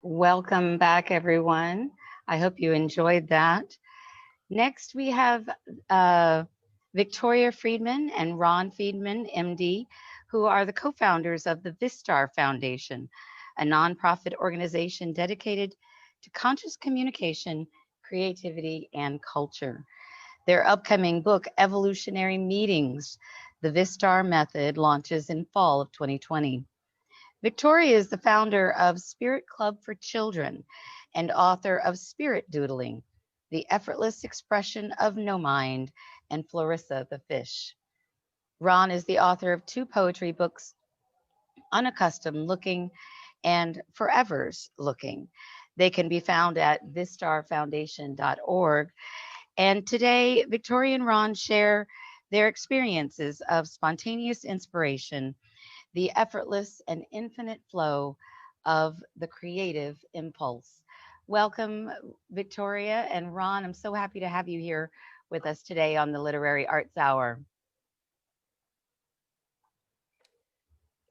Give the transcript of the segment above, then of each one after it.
Welcome back, everyone. I hope you enjoyed that. Next, we have Victoria Friedman and Ron Friedman, MD, who are the co-founders of the Vistar Foundation, a nonprofit organization dedicated to conscious communication, creativity, and culture. Their upcoming book, Evolutionary Meetings, The Vistar Method, launches in fall of 2020. Victoria is the founder of Spirit Club for Children and author of Spirit Doodling, The Effortless Expression of No Mind, and Florissa the Fish. Ron is the author of two poetry books, Unaccustomed Looking and Forever's Looking. They can be found at vistarfoundation.org. And today, Victoria and Ron share their experiences of spontaneous inspiration, the effortless and infinite flow of the creative impulse. Welcome, Victoria and Ron. I'm so happy to have you here with us today on the Literary Arts Hour.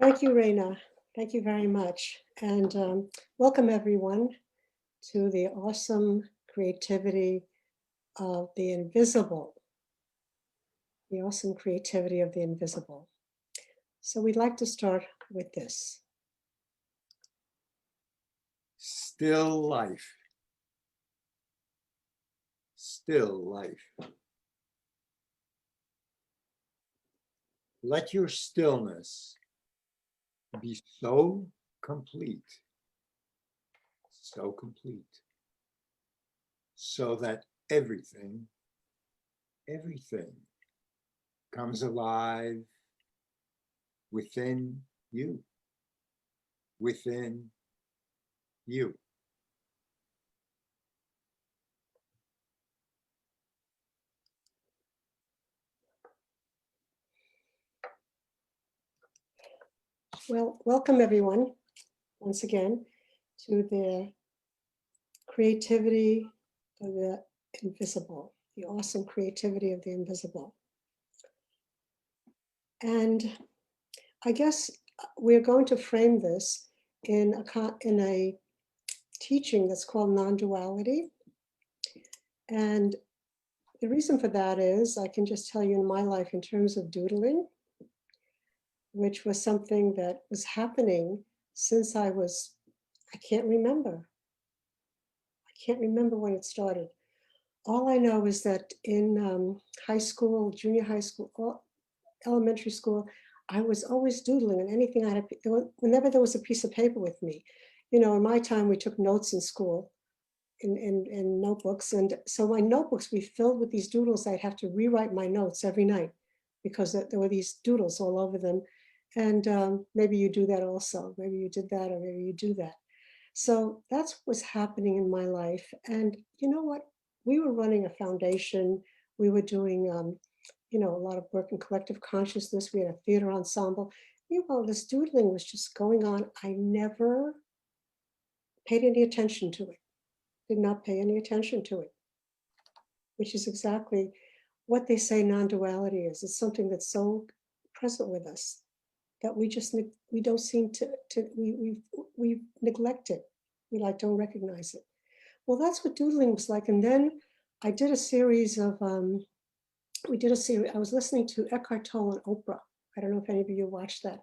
Thank you, Raina. Thank you very much. And welcome everyone to the awesome creativity of the invisible. The awesome creativity of the invisible. So we'd like to start with this. Still life. Still life. Let your stillness be so complete, so that everything comes alive within you. Well, welcome everyone, once again, to the creativity of the invisible, the awesome creativity of the invisible. And I guess we're going to frame this in a teaching that's called non-duality. And the reason for that is, I can just tell you in my life in terms of doodling, which was something that was happening since I can't remember. I can't remember when it started. All I know is that in high school, junior high school, elementary school, I was always doodling, and anything I had, whenever there was a piece of paper with me. You know, in my time, we took notes in school, in notebooks. And so my notebooks we filled with these doodles. I'd have to rewrite my notes every night because there were these doodles all over them. And maybe you do that also. Maybe you did that, or maybe you do that. So that's what was happening in my life. And you know what? We were running a foundation. We were doing, a lot of work in collective consciousness. We had a theater ensemble. Meanwhile, this doodling was just going on. I never paid any attention to it. Did not pay any attention to it, which is exactly what they say non-duality is. It's something that's so present with us that we don't seem to we neglect it. We don't recognize it. Well, that's what doodling was like. And then I did a series of I was listening to Eckhart Tolle and Oprah. I don't know if any of you watched that.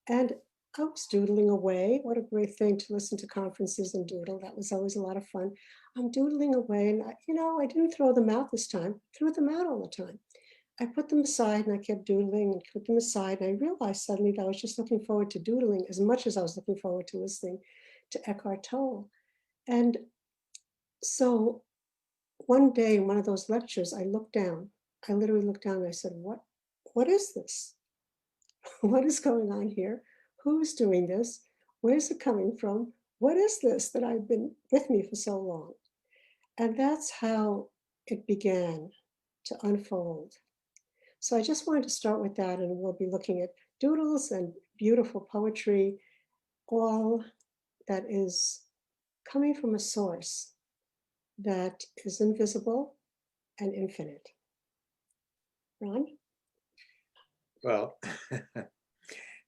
And I was doodling away. What a great thing to listen to conferences and doodle. That was always a lot of fun. I'm doodling away, and I didn't throw them out this time. I threw them out all the time. I put them aside, and I kept doodling and put them aside. And I realized suddenly that I was just looking forward to doodling as much as I was looking forward to listening to Eckhart Tolle. And so one day in one of those lectures, I looked down. I literally looked down and I said, what is this? What is going on here? Who's doing this? Where's it coming from? What is this that I've been with me for so long? And that's how it began to unfold. So I just wanted to start with that, and we'll be looking at doodles and beautiful poetry, all that is coming from a source that is invisible and infinite. Ron? Well,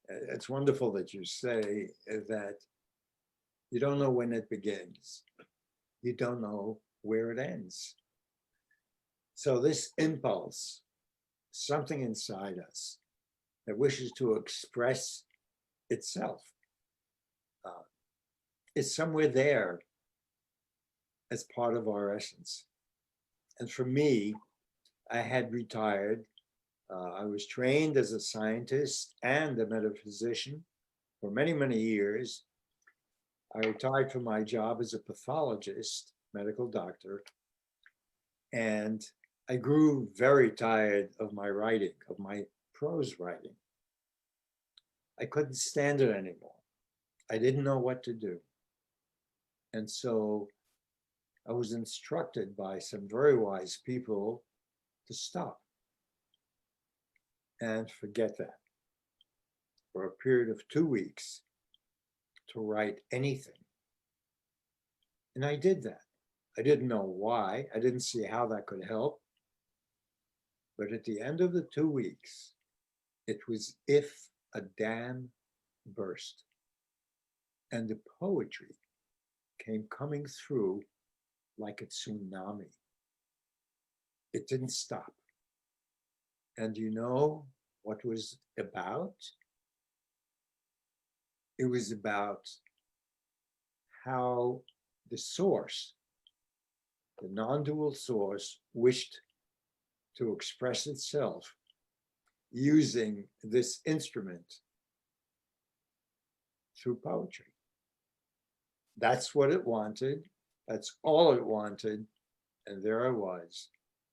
it's wonderful that you say that You don't know when it begins. You don't know where it ends. So this impulse, something inside us that wishes to express itself, is somewhere there as part of our essence. And for me, I had retired. I was trained as a scientist and a metaphysician for many, many years. I retired from my job as a pathologist, medical doctor, and I grew very tired of my writing, of my prose writing. I couldn't stand it anymore. I didn't know what to do. And so I was instructed by some very wise people to stop and forget that for a period of 2 weeks, to write anything. And I did that. I didn't know why. I didn't see how that could help. But at the end of the 2 weeks, it was if a dam burst and the poetry came coming through like a tsunami. It didn't stop. And you know what was about? It was about how the source, the non-dual source, wished to express itself using this instrument through poetry. That's what it wanted. That's all it wanted. And there I was.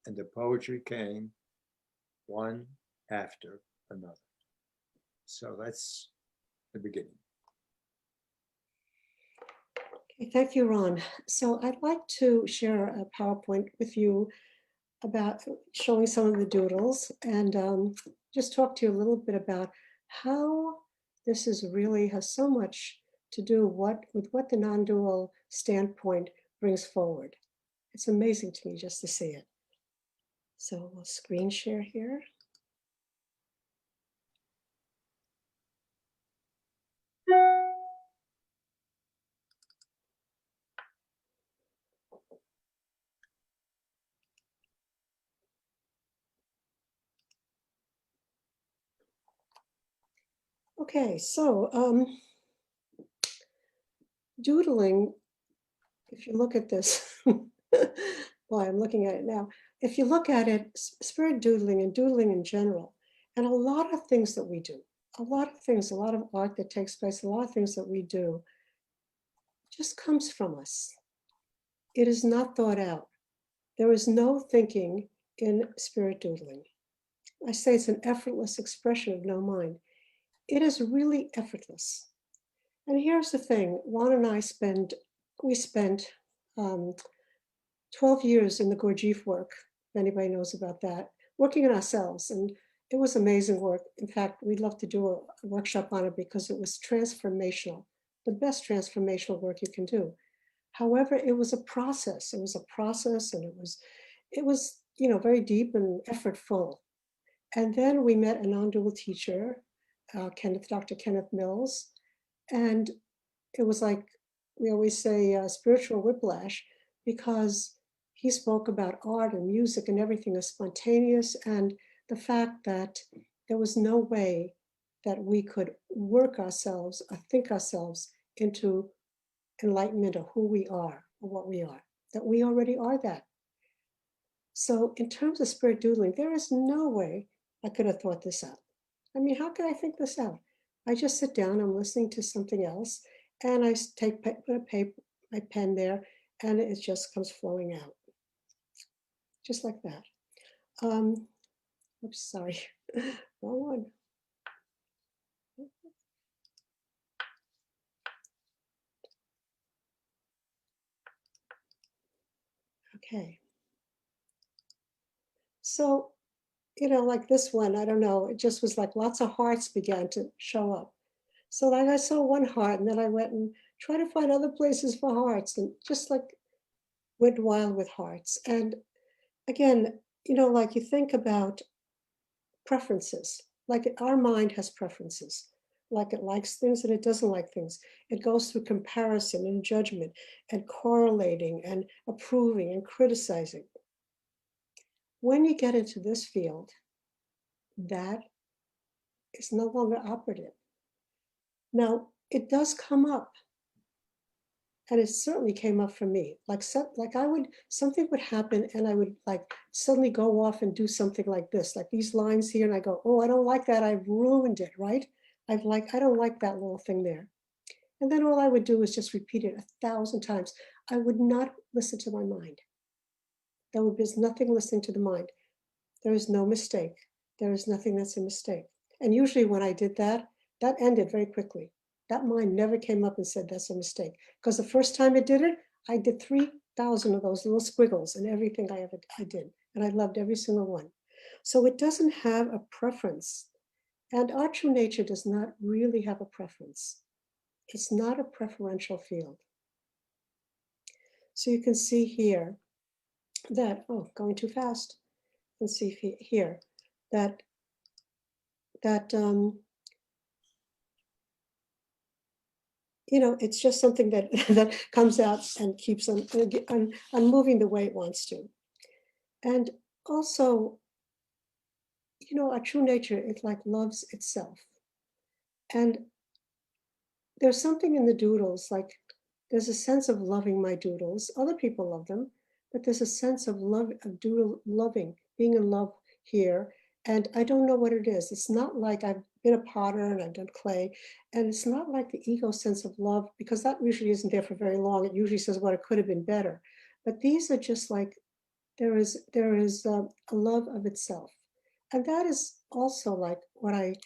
And the poetry came one after another. So that's the beginning. Okay, thank you, Ron. So I'd like to share a PowerPoint with you about showing some of the doodles and just talk to you a little bit about how this is really has so much to do with what the non-dual standpoint brings forward. It's amazing to me just to see it. So we'll screen share here. Okay, so doodling, if you look at this, well, I'm looking at it now. If you look at it, spirit doodling and doodling in general, and a lot of things that we do, a lot of things, a lot of art that takes place, a lot of things that we do just comes from us. It is not thought out. There is no thinking in spirit doodling. I say it's an effortless expression of no mind. It is really effortless. And here's the thing, Ron and I spent 12 years in the Gurdjieff work, if anybody knows about that, working on ourselves. And it was amazing work. In fact, we'd love to do a workshop on it because it was transformational, the best transformational work you can do. However, it was a process. It was a process, and it was very deep and effortful. And then we met a non-dual teacher, Dr. Kenneth Mills, and it was like we always say, spiritual whiplash, because he spoke about art and music and everything is spontaneous, and the fact that there was no way that we could work ourselves or think ourselves into enlightenment of who we are or what we are, that we already are that. So in terms of spirit doodling, there is no way I could have thought this out. I mean, how could I think this out? I just sit down, I'm listening to something else, and I put my pen there, and it just comes flowing out. Just like that. Oops, sorry, wrong one. Okay. So, like this one, I don't know, it just was like lots of hearts began to show up. So like I saw one heart, and then I went and tried to find other places for hearts, and just like went wild with hearts. And again, like you think about preferences, like our mind has preferences. like it likes things and it doesn't like things. It goes through comparison and judgment and correlating and approving and criticizing. When you get into this field, that is no longer operative. Now, it does come up, and it certainly came up for me. Like something would happen and I would like suddenly go off and do something like this, like these lines here, and I go, oh, I don't like that, I've ruined it, right? I don't like that little thing there. And then all I would do is just repeat it 1,000 times. I would not listen to my mind. There would be nothing listening to the mind. There is no mistake. There is nothing that's a mistake. And usually when I did that, that ended very quickly. That mind never came up and said that's a mistake. Because the first time it did it, I did 3,000 of those little squiggles in everything I did. And I loved every single one. So it doesn't have a preference. And our true nature does not really have a preference. It's not a preferential field. So you can see here that, oh, going too fast. You can see here that you know, it's just something that that comes out and keeps on moving the way it wants to. And also, you know, our true nature, it like loves itself. And there's something in the doodles, like there's a sense of loving my doodles. Other people love them, but there's a sense of love, of doodle loving, being in love here. And I don't know what it is. It's not like I've been a potter and I've done clay. And it's not like the ego sense of love, because that usually isn't there for very long. It usually says, well, it could have been better. But these are just like, there is a love of itself. And that is also like what I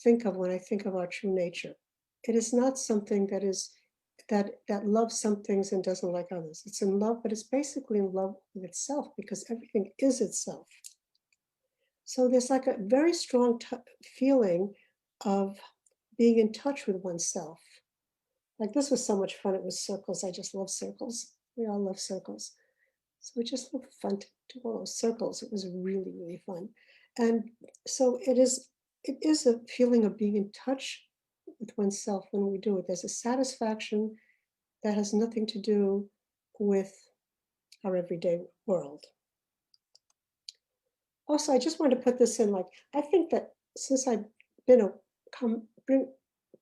think of when I think of our true nature. It is not something that is that loves some things and doesn't like others. It's in love, but it's basically in love with itself because everything is itself. So there's like a very strong feeling of being in touch with oneself. Like this was so much fun. It was circles. I just love circles. We all love circles. So it just looked fun to do all those circles. It was really, really fun. And so it is a feeling of being in touch with oneself when we do it. There's a satisfaction that has nothing to do with our everyday world. Also, I just wanted to put this in, like, I think that since I've been bring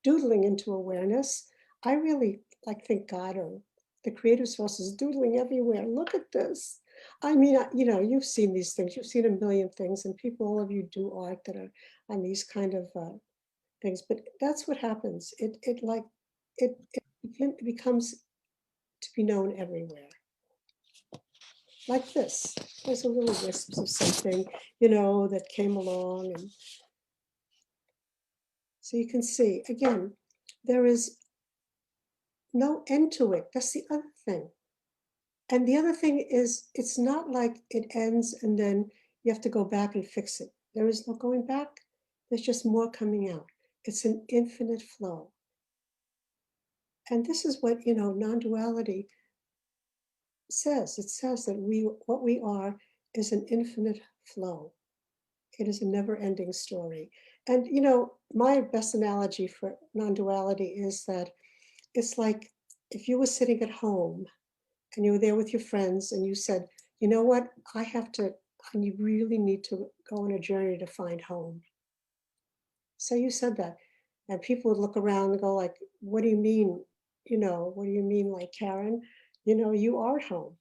doodling into awareness, I really like think God or the creative source is doodling everywhere. Look at this. I mean, you know, you've seen these things. You've seen a million things, and people, all of you do art that are on these kind of things. But that's what happens. It becomes to be known everywhere. Like this. There's a little wisps of something, you know, that came along. And so you can see, again, there is no end to it. That's the other thing. And the other thing is, it's not like it ends and then you have to go back and fix it. There is no going back. There's just more coming out. It's an infinite flow. And this is what, you know, non-duality says. It says that what we are is an infinite flow. It is a never-ending story. And, you know, my best analogy for non-duality is that it's like if you were sitting at home and you were there with your friends and you said, you know what, and you really need to go on a journey to find home. So you said that, and people would look around and go like, what do you mean? You know, what do you mean, like, Karen? You know, you are at home.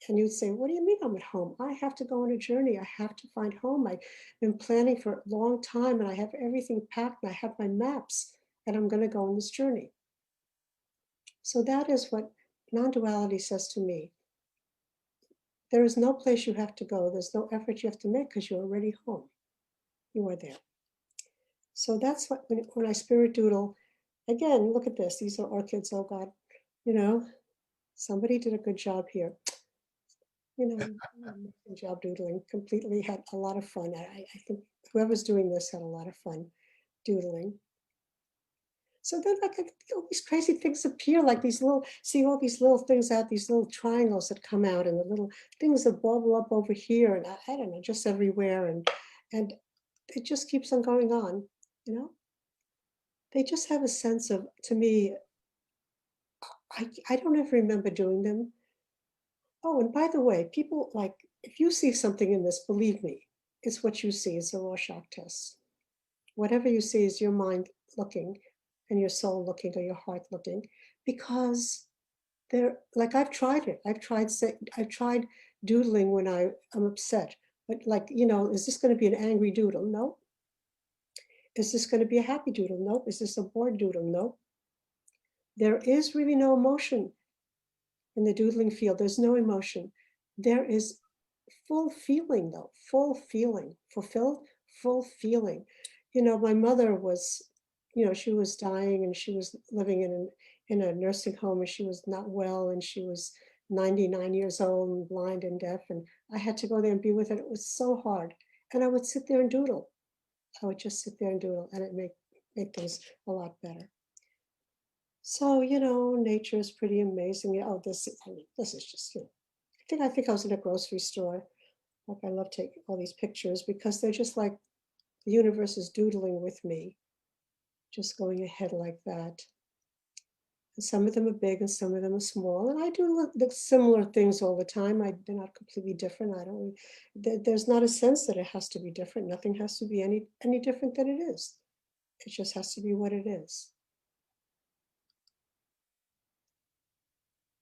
And you'd say, what do you mean I'm at home? I have to go on a journey. I have to find home. I've been planning for a long time and I have everything packed and I have my maps and I'm going to go on this journey. So that is what non-duality says to me. There is no place you have to go. There's no effort you have to make because you're already home. You are there. So that's what, when I spirit doodle, again, look at this. These are orchids. Oh God, you know, somebody did a good job here. You know, amazing job doodling. Completely had a lot of fun. I think whoever's doing this had a lot of fun doodling. So then like all these crazy things appear, like these little, see all these little things out, these little triangles that come out and the little things that bubble up over here and I don't know, just everywhere. And it just keeps on going on, you know? they just have a sense of, to me, I don't ever remember doing them. Oh, and by the way, people like, if you see something in this, believe me, it's what you see. It's a Rorschach test. Whatever you see is your mind looking and your soul looking or your heart looking, because they're like, I've tried it. I've tried doodling when I'm upset. But like, is this going to be an angry doodle? No. Is this going to be a happy doodle? Nope. Is this a bored doodle? Nope. There is really no emotion in the doodling field. There's no emotion. There is full feeling, though, full feeling, fulfilled, full feeling. My mother was, she was dying and she was living in a nursing home and she was not well and she was 99 years old and blind and deaf. And I had to go there and be with her. It was so hard. And I would sit there and doodle. I would just sit there and doodle and it make things a lot better. So, nature is pretty amazing. Oh, this is just, I think I was in a grocery store. Like, I love taking all these pictures because they're just like the universe is doodling with me, just going ahead like that. And some of them are big and some of them are small. And I do the similar things all the time. They're not completely different. There's not a sense that it has to be different. Nothing has to be any different than it is. It just has to be what it is.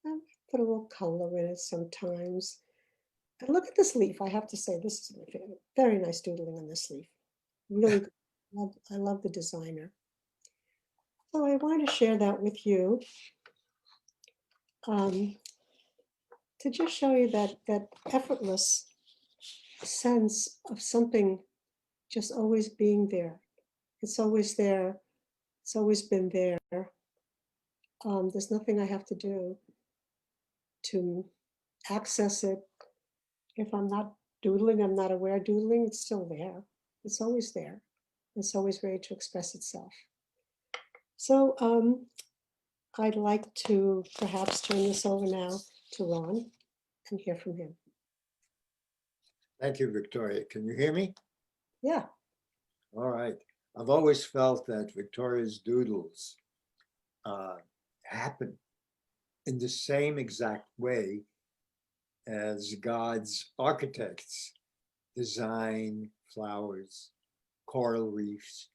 I put a little color in it sometimes. And look at this leaf. I have to say, this is my favorite. Very nice doodling on this leaf. Really good. I love the designer. So I wanted to share that with you to just show you that effortless sense of something just always being there. It's always there. It's always been there. There's nothing I have to do to access it. If I'm not doodling, I'm not aware doodling, it's still there. It's always there. It's always ready to express itself. So I'd like to perhaps turn this over now to Ron and hear from him. Thank you, Victoria. Can you hear me? Yeah. All right. I've always felt that Victoria's doodles happen in the same exact way as God's architects design flowers, coral reefs,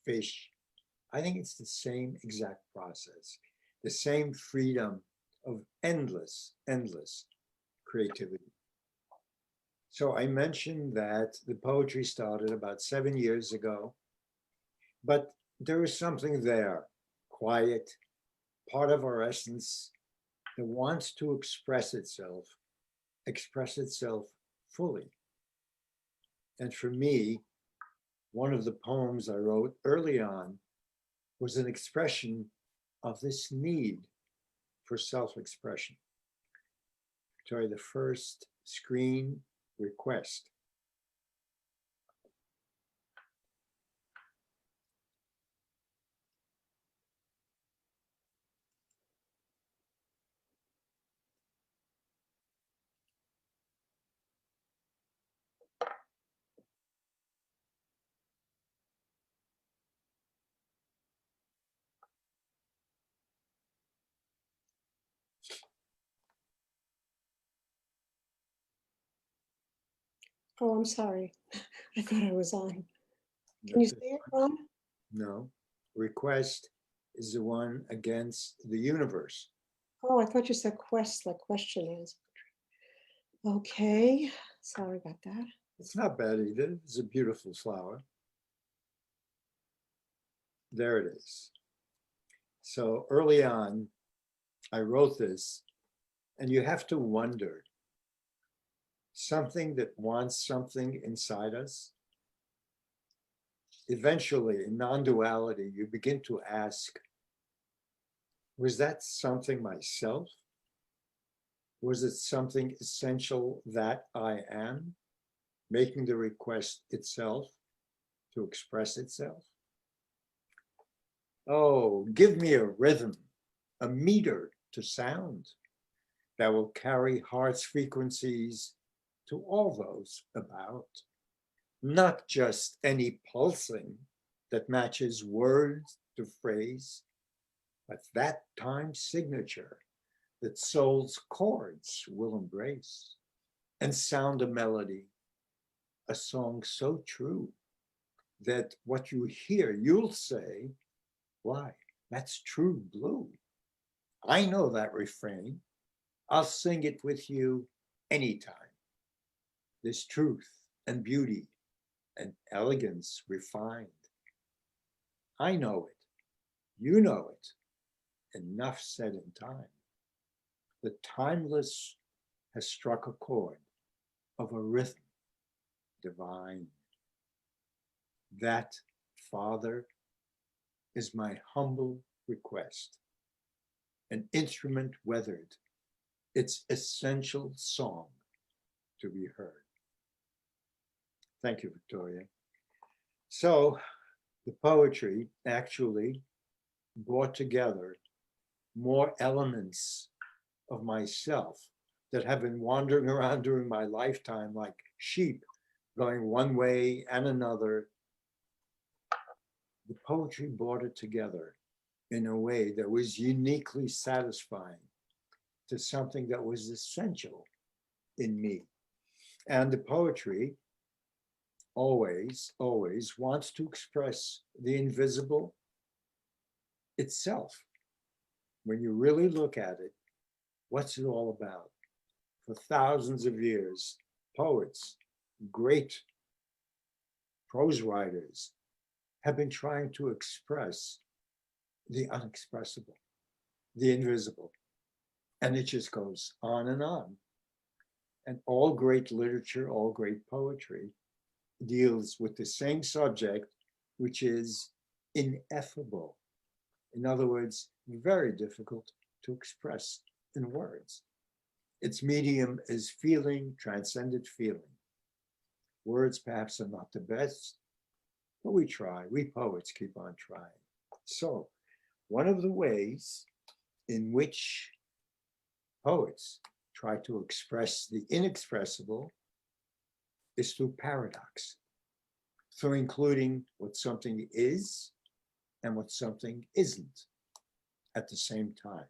fish. I think it's the same exact process, the same freedom of endless creativity. So I mentioned that the poetry started about 7 years ago, but there is something there, quiet, part of our essence that wants to express itself fully. And for me, one of the poems I wrote early on was an expression of this need for self-expression. Victoria, the first screen request. Oh, I'm sorry. I thought I was on. Can you see it, Ron? No. Request is the one against the universe. Oh, I thought you said quest, like question is. Okay. Sorry about that. It's not bad either. It's a beautiful flower. There it is. So early on, I wrote this, and you have to wonder, something that wants something inside us. Eventually, in non-duality, you begin to ask, was that something myself? Was it something essential that I am, making the request itself to express itself? Oh, give me a rhythm, a meter to sound that will carry heart's frequencies to all those about, not just any pulsing that matches words to phrase, but that time signature that soul's chords will embrace and sound a melody, a song so true that what you hear, you'll say, why, that's true blue. I know that refrain. I'll sing it with you anytime. This truth and beauty and elegance refined. I know it. You know it. Enough said in time. The timeless has struck a chord of a rhythm divine. That, Father, is my humble request. An instrument weathered, its essential song to be heard. Thank you, Victoria. So the poetry actually brought together more elements of myself that have been wandering around during my lifetime like sheep, going one way and another. The poetry brought it together in a way that was uniquely satisfying to something that was essential in me. And the poetry always wants to express the invisible itself. When you really look at it, what's it all about? For thousands of years, poets, great prose writers, have been trying to express the unexpressible, the invisible. And it just goes on and on. And all great literature, all great poetry deals with the same subject, which is ineffable. In other words, very difficult to express in words. Its medium is feeling, transcendent feeling. Words perhaps are not the best, but we try. We poets keep on trying. So one of the ways in which poets try to express the inexpressible is through paradox, through including what something is and what something isn't at the same time.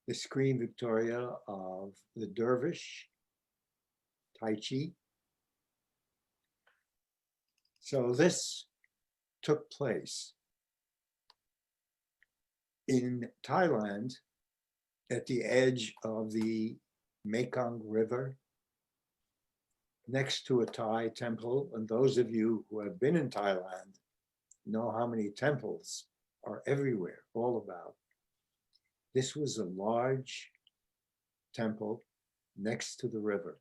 The screen, Victoria, of the dervish, Tai Chi. So this took place in Thailand at the edge of the Mekong River, next to a Thai temple. And those of you who have been in Thailand know how many temples are everywhere, all about. This was a large temple next to the river.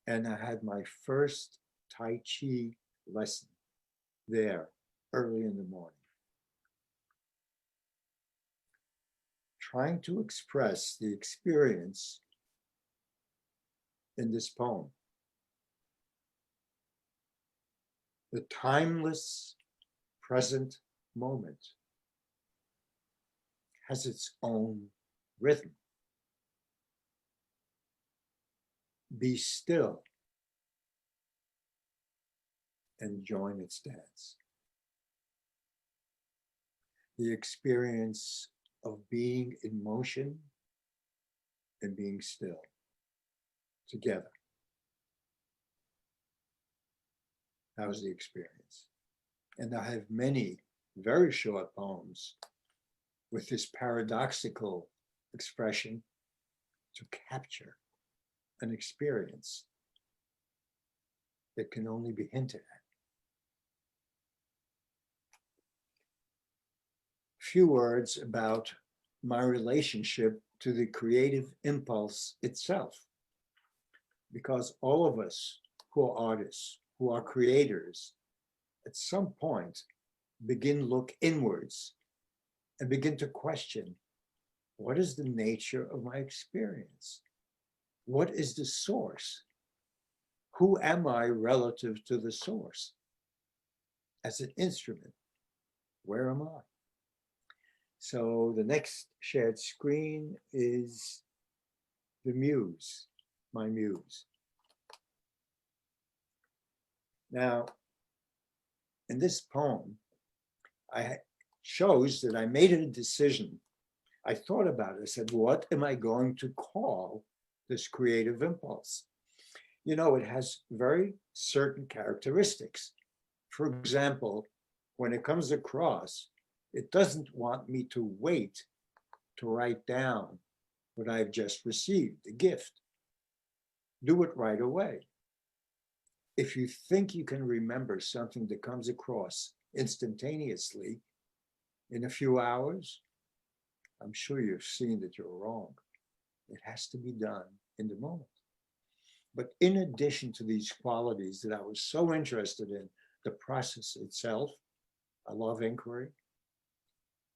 And I had my first Tai Chi lesson there early in the morning. Trying to express the experience in this poem. The timeless present moment has its own rhythm. Be still and join its dance. The experience of being in motion and being still together. That was the experience. And I have many very short poems with this paradoxical expression to capture an experience that can only be hinted at. Few words about my relationship to the creative impulse itself, because all of us who are artists, who are creators, at some point begin look inwards and begin to question, what is the nature of my experience? What is the source? Who am I relative to the source? As an instrument, where am I? So the next shared screen is the muse, my muse. Now, in this poem, I shows that I made a decision. I thought about it. I said, what am I going to call this creative impulse? You know, it has very certain characteristics. For example, when it comes across, it doesn't want me to wait to write down what I've just received, the gift. Do it right away. If you think you can remember something that comes across instantaneously in a few hours, I'm sure you've seen that you're wrong. It has to be done in the moment. But in addition to these qualities that I was so interested in, the process itself, I love inquiry,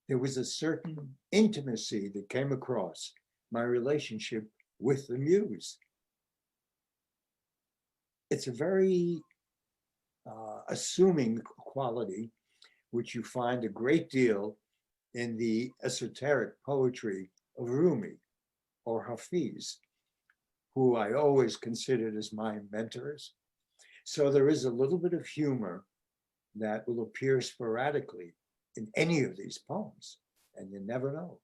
there was a certain intimacy that came across my relationship with the muse. It's a very assuming quality, which you find a great deal in the esoteric poetry of Rumi or Hafiz, who I always considered as my mentors. So there is a little bit of humor that will appear sporadically in any of these poems, and you never know.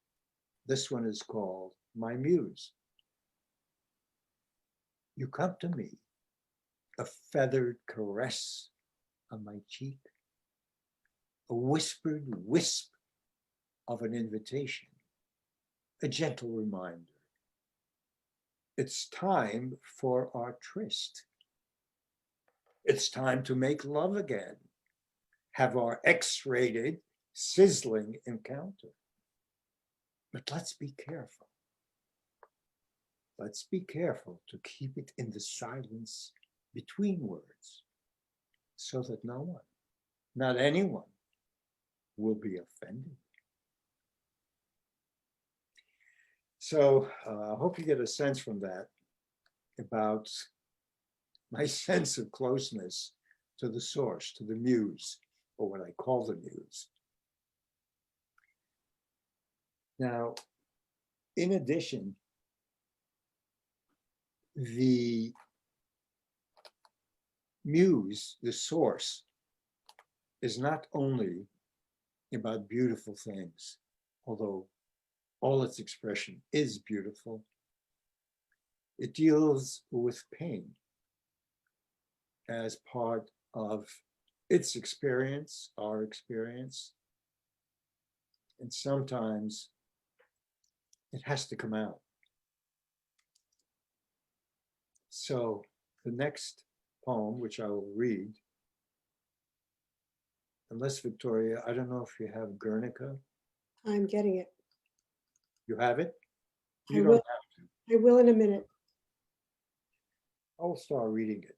This one is called My Muse. You come to me, a feathered caress on my cheek, a whispered wisp of an invitation, a gentle reminder. It's time for our tryst. It's time to make love again, have our X-rated, sizzling encounter. But let's be careful. Let's be careful to keep it in the silence between words so that no one, not anyone, will be offended. So I hope you get a sense from that about my sense of closeness to the source, to the muse, or what I call the muse. Now, in addition, the muse, the source, is not only about beautiful things, although all its expression is beautiful. It deals with pain as part of its experience, our experience, and sometimes it has to come out. So the next poem, which I will read, unless Victoria, I don't know if you have Guernica. I'm getting it. You have it? You I don't will. have to. I will in a minute. I'll start reading it.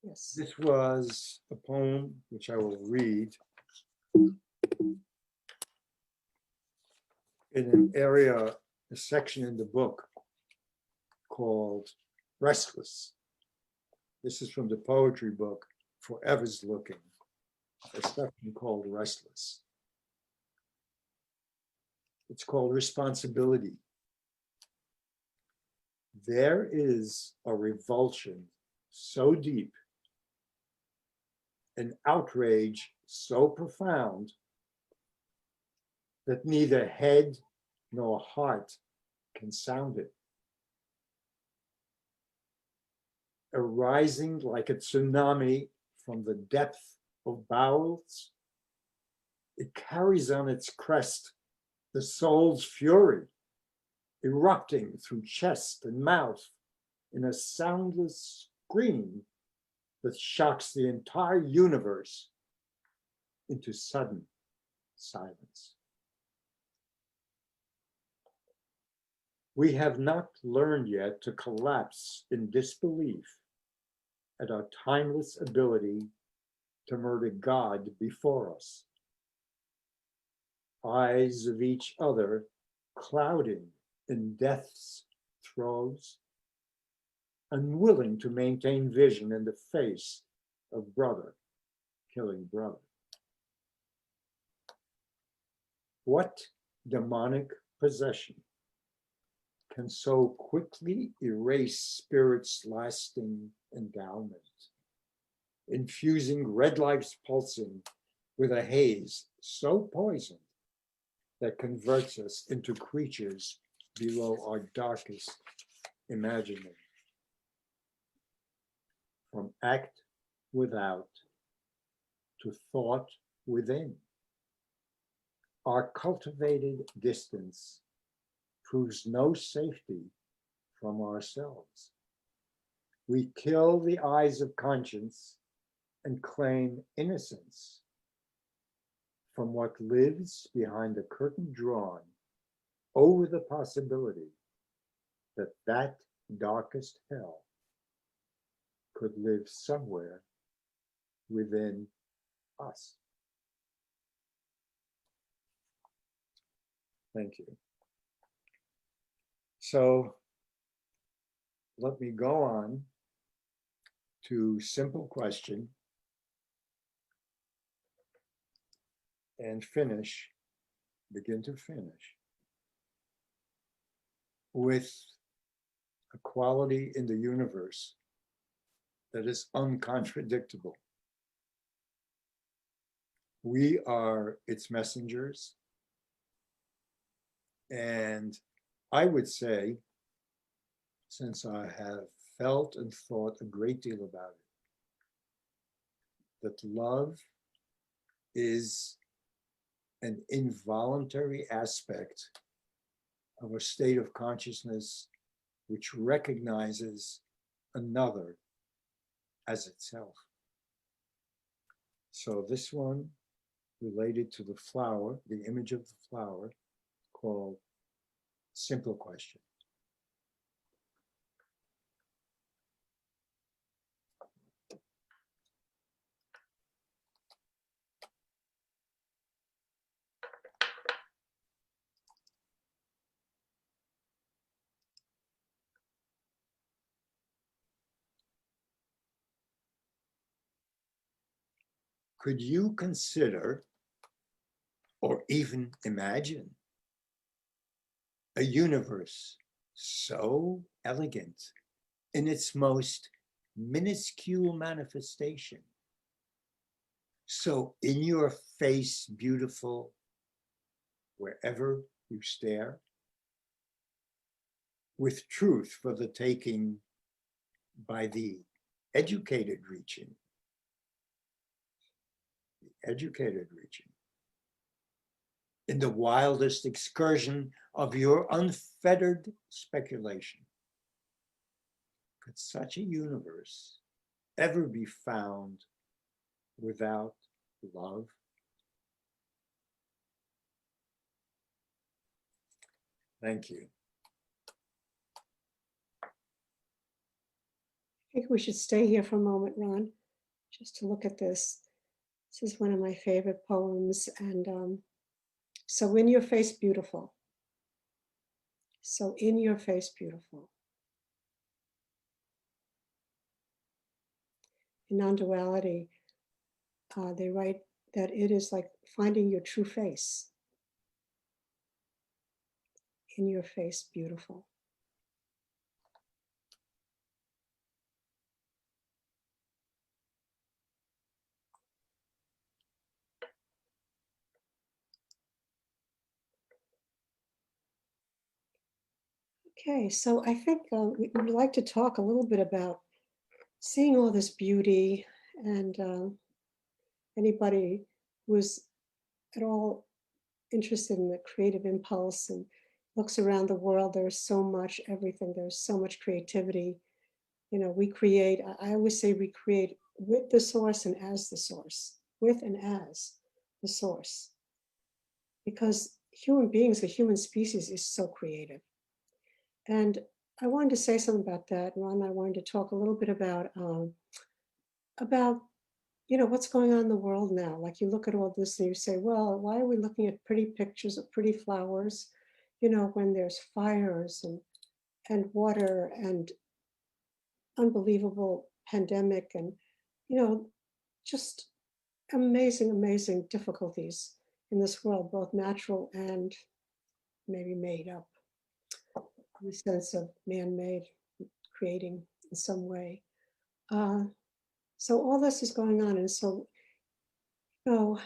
Yes. This was a poem which I will read in an area, a section in the book called Restless. This is from the poetry book, Forever's Looking, a section called Restless. It's called Responsibility. There is a revulsion so deep, an outrage so profound that neither head nor heart can sound it. Arising like a tsunami from the depth of bowels, it carries on its crest the soul's fury, erupting through chest and mouth in a soundless scream that shocks the entire universe into sudden silence. We have not learned yet to collapse in disbelief at our timeless ability to murder God before us. Eyes of each other clouding in death's throes, unwilling to maintain vision in the face of brother killing brother. What demonic possession can so quickly erase spirit's lasting endowment, infusing red life's pulsing with a haze so poisoned that converts us into creatures below our darkest imagining. From act without to thought within, our cultivated distance proves no safety from ourselves. We kill the eyes of conscience and claim innocence from what lives behind the curtain drawn over the possibility that that darkest hell could live somewhere within us. Thank you. So let me go on to simple question and begin to finish with a quality in the universe that is uncontradictable. We are its messengers. And I would say, since I have felt and thought a great deal about it, that love is an involuntary aspect of a state of consciousness which recognizes another as itself. So this one related to the flower, the image of the flower, called Simple Question. Could you consider or even imagine a universe so elegant in its most minuscule manifestation, so in your face beautiful wherever you stare, with truth for the taking by the educated reaching, in the wildest excursion of your unfettered speculation? Could such a universe ever be found without love? Thank you. I think we should stay here for a moment, Ron, just to look at this. This is one of my favorite poems. And so in your face, beautiful. So in your face, beautiful. In non-duality, they write that it is like finding your true face. In your face, beautiful. Okay, so I think we'd like to talk a little bit about seeing all this beauty, and anybody who's at all interested in the creative impulse and looks around the world, there's so much, everything, there's so much creativity. You know, we create, I always say we create with the source and as the source, with and as the source. Because human beings, the human species is so creative. And I wanted to say something about that, Ron. I wanted to talk a little bit about you know, what's going on in the world now. Like you look at all this and you say, well, why are we looking at pretty pictures of pretty flowers, you know, when there's fires and water and unbelievable pandemic and, you know, just amazing, amazing difficulties in this world, both natural and maybe made up, in the sense of man-made, creating in some way. So all this is going on. And so, you know,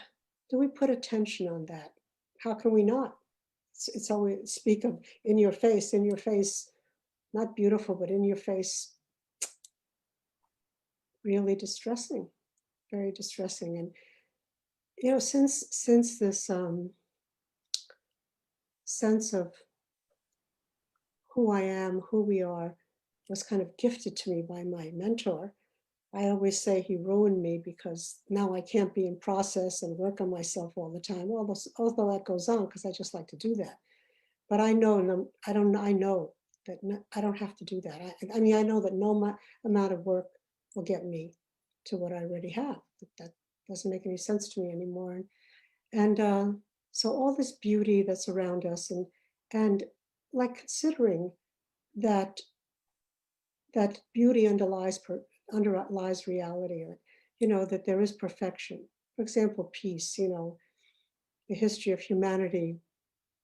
do we put attention on that? How can we not? It's always speak of in your face, not beautiful, but in your face, really distressing, very distressing. And you know, since this sense of who I am, who we are, was kind of gifted to me by my mentor, I always say he ruined me because now I can't be in process and work on myself all the time. Although that goes on because I just like to do that. But I know, I know that I don't have to do that. I mean, I know that no amount of work will get me to what I already have. That doesn't make any sense to me anymore. And so all this beauty that's around us, and like considering that beauty underlies reality, or, you know, that there is perfection. For example, peace, you know, the history of humanity,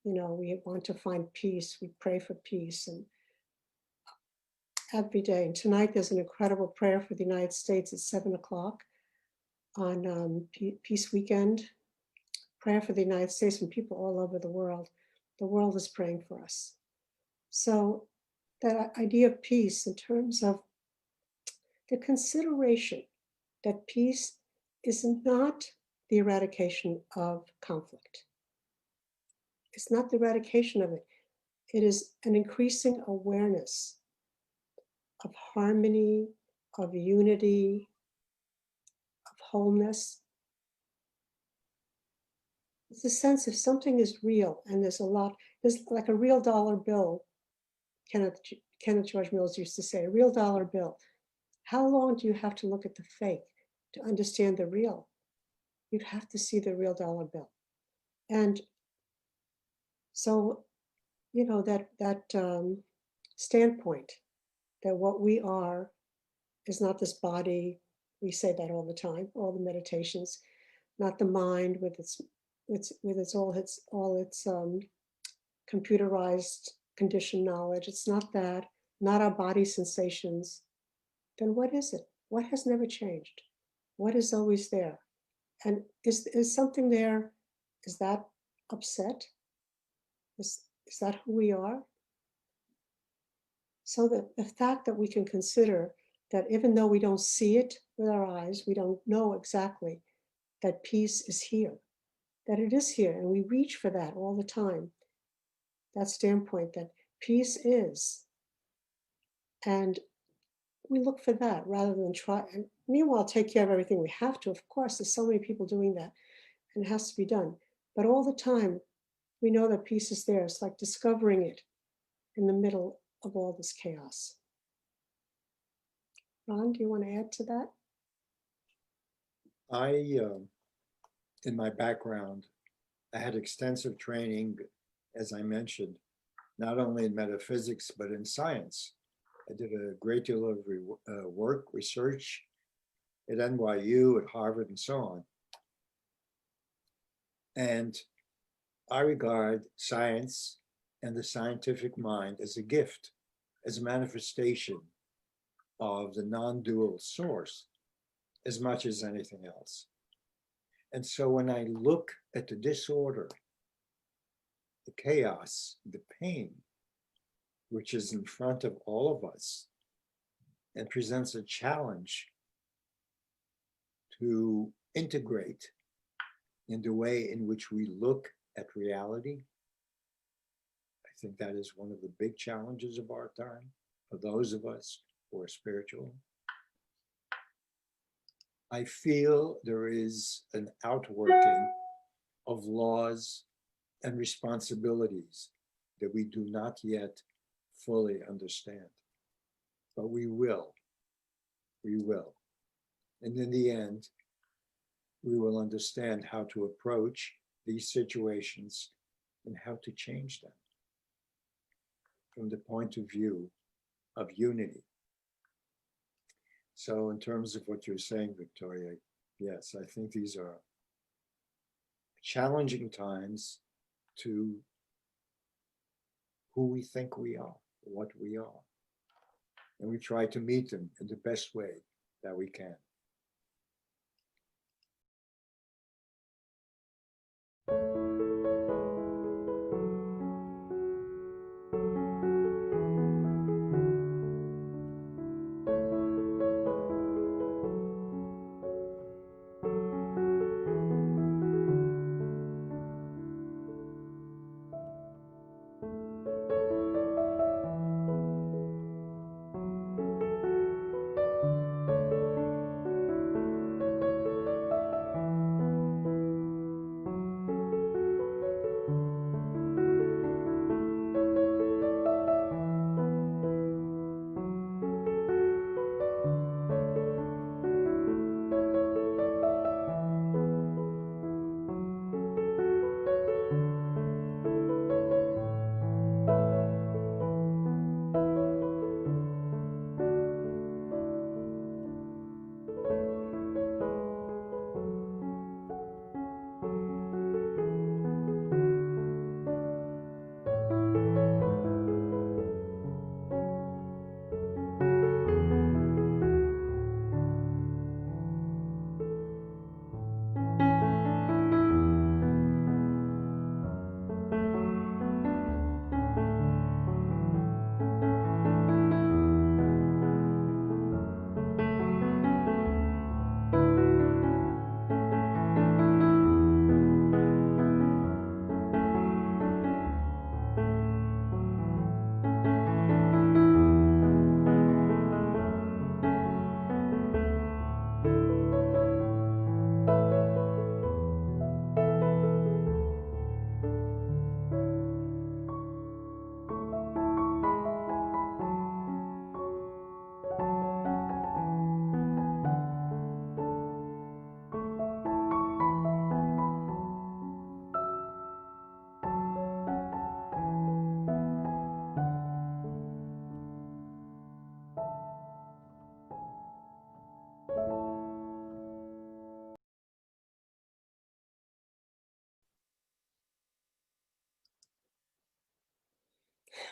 you know, we want to find peace, we pray for peace, and every day. And tonight there's an incredible prayer for the United States at 7 o'clock on Peace Weekend. Prayer for the United States and people all over the world. The world is praying for us. So that idea of peace in terms of the consideration that peace is not the eradication of conflict. It's not the eradication of it. It is an increasing awareness of harmony, of unity, of wholeness. It's a sense if something is real and there's like a real dollar bill, Kenneth George Mills used to say, a real dollar bill. How long do you have to look at the fake to understand the real? You'd have to see the real dollar bill. And so, you know, that standpoint that what we are is not this body. We say that all the time, all the meditations, not the mind with all its computerized conditioned knowledge. It's not that, not our body sensations. Then what is it? What has never changed? What is always there? And is something there? Is that upset? Is that who we are? So that the fact that we can consider that even though we don't see it with our eyes, we don't know exactly that peace is here, that it is here, and we reach for that all the time. That standpoint that peace is, and we look for that rather than try. And meanwhile, take care of everything we have to. Of course, there's so many people doing that, and it has to be done. But all the time, we know that peace is there. It's like discovering it in the middle of all this chaos. Ron, do you want to add to that? In my background, I had extensive training, as I mentioned, not only in metaphysics, but in science. I did a great deal of work, research at NYU, at Harvard, and so on. And I regard science and the scientific mind as a gift, as a manifestation of the non-dual source, as much as anything else. And so when I look at the disorder, the chaos, the pain, which is in front of all of us and presents a challenge to integrate in the way in which we look at reality, I think that is one of the big challenges of our time for those of us who are spiritual. I feel there is an outworking of laws and responsibilities that we do not yet fully understand, but we will. And in the end, we will understand how to approach these situations and how to change them from the point of view of unity. So in terms of what you're saying, Victoria, yes, I think these are challenging times to who we think we are, what we are. And we try to meet them in the best way that we can.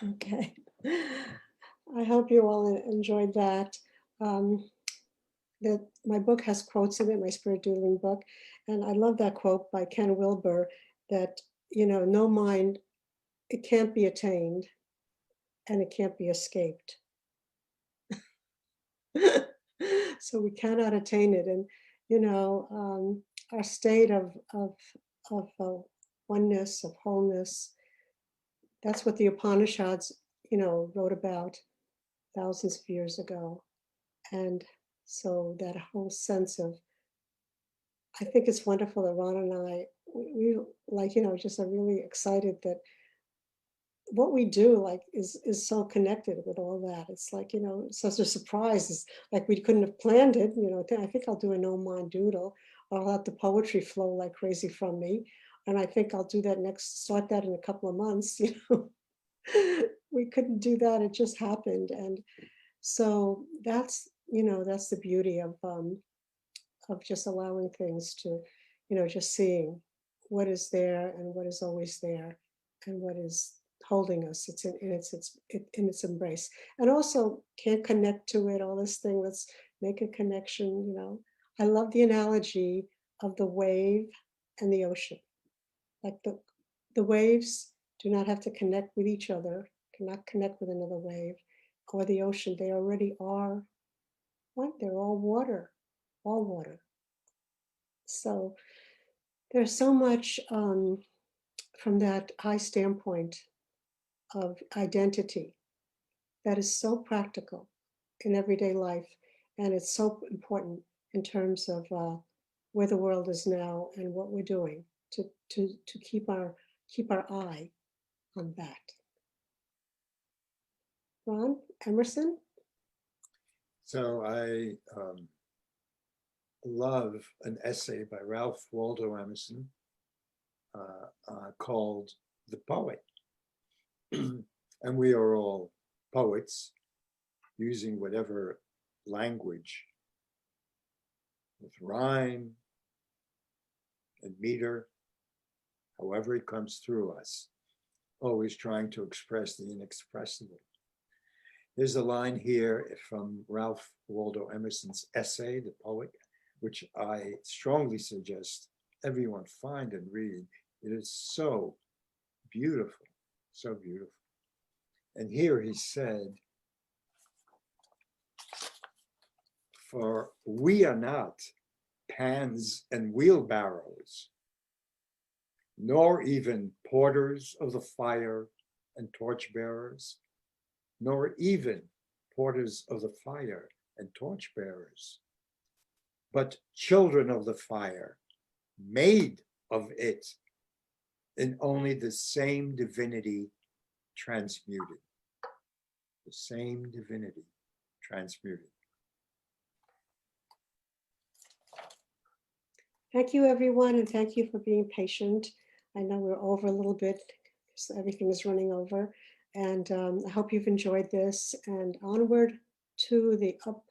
Okay. I hope you all enjoyed that. That my book has quotes in it, my Spirit Doodling book. And I love that quote by Ken Wilber that, no mind, it can't be attained and it can't be escaped. So we cannot attain it. And, our state of oneness, of wholeness, that's what the Upanishads, wrote about thousands of years ago. And so that whole sense of, I think it's wonderful that Ron and I, we like, just are really excited that what we do like is so connected with all that. It's like, such a surprise. It's like we couldn't have planned it. I think I'll do a no mind doodle. I'll have the poetry flow like crazy from me. And I think I'll do that start that in a couple of months, We couldn't do that. It just happened. And so that's the beauty of just allowing things to, just seeing what is there and what is always there and what is holding us. It's in its embrace, and also can't connect to it. All this thing. Let's make a connection. I love the analogy of the wave and the ocean. Like the waves do not have to connect with each other, cannot connect with another wave, or the ocean. They already are one. They're all water, all water. So there's so much from that high standpoint of identity that is so practical in everyday life, and it's so important in terms of where the world is now and what we're doing to keep our eye on that. Ron Emerson. So I love an essay by Ralph Waldo Emerson called The Poet. And we are all poets using whatever language with rhyme and meter, however it comes through us, always trying to express the inexpressible. There's a line here from Ralph Waldo Emerson's essay, The Poet, which I strongly suggest everyone find and read. It is so beautiful, so beautiful. And here he said, for we are not pans and wheelbarrows, nor even porters of the fire and torchbearers, nor even porters of the fire and torchbearers, but children of the fire, made of it, in only the same divinity transmuted. The same divinity transmuted. Thank you, everyone, and thank you for being patient. I know we're over a little bit because everything is running over. And I hope you've enjoyed this, and onward to the up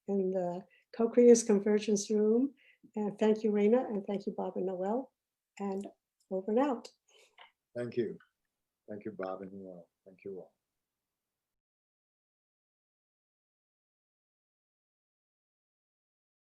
in the co-creators convergence room. And thank you, Raina, and thank you, Bob and Noel, and over and out. Thank you. Thank you, Bob and Noel. Thank you all.